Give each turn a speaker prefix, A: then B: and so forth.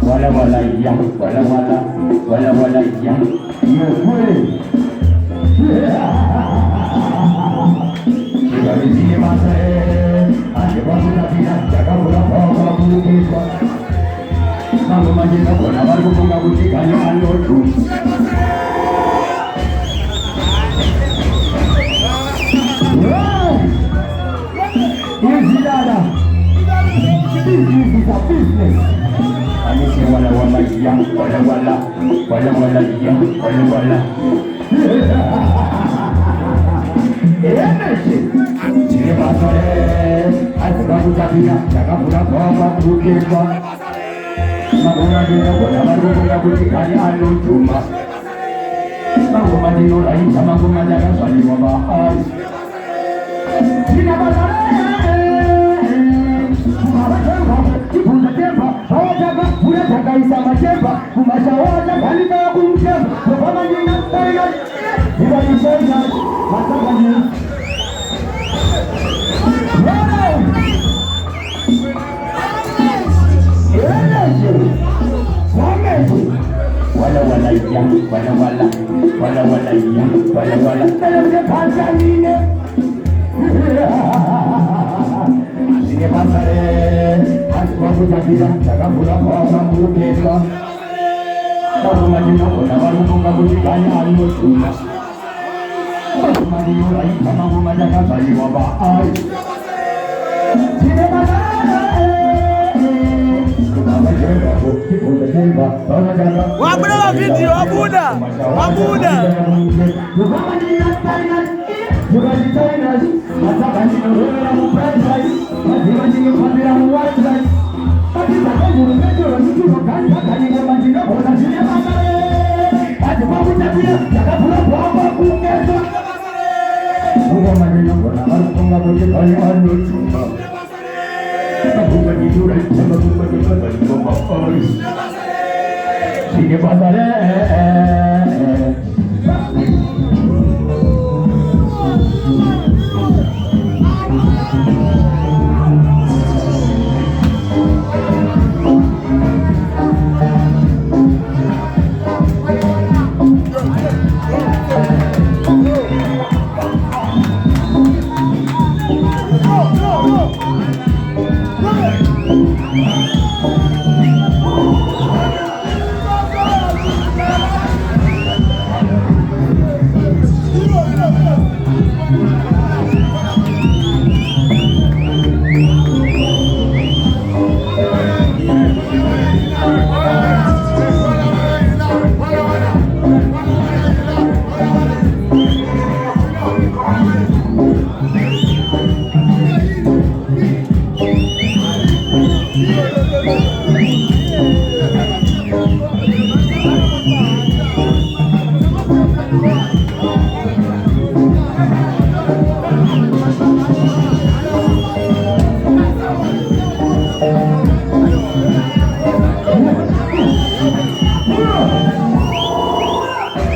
A: wala wala yang, wala wala, wala wala yang, yo gue. Jika di sini masih, ada waktu tapi nak jaga berapa waktu kita. Kamu masih nak buat apa? Kamu nggak butuh kaya anu tu. Ini ada. Ini bisa bisnis. Ini si wala wala yang, wala wala, wala wala yang, wala wala. Sini pasal, aku kamu tapi nak jaga berapa waktu kita. Kamu masih nak buat apa? Kamu nggak butuh kaya anu cuma. Kamu masih nolai sama kamu jaga saling membahas. Sini pasal. Sama jemba, kumashawaza kalika ya kumjemba, kwa majina tayari, iwa nishaina, matakani. Wala wala yang, wala wala, wala wala yang, wala wala. Dalam bahasa ini, sini pasal. Aku jadi jaga berapa kamu kita. Kamu masih nak buat apa? Kamu dikaya anu cuma. Kamu masih mulai kamu menjaga tali wabah. Sini mana?
B: Wabuda wa video, wabuda, wabuda.
A: Sini pasal.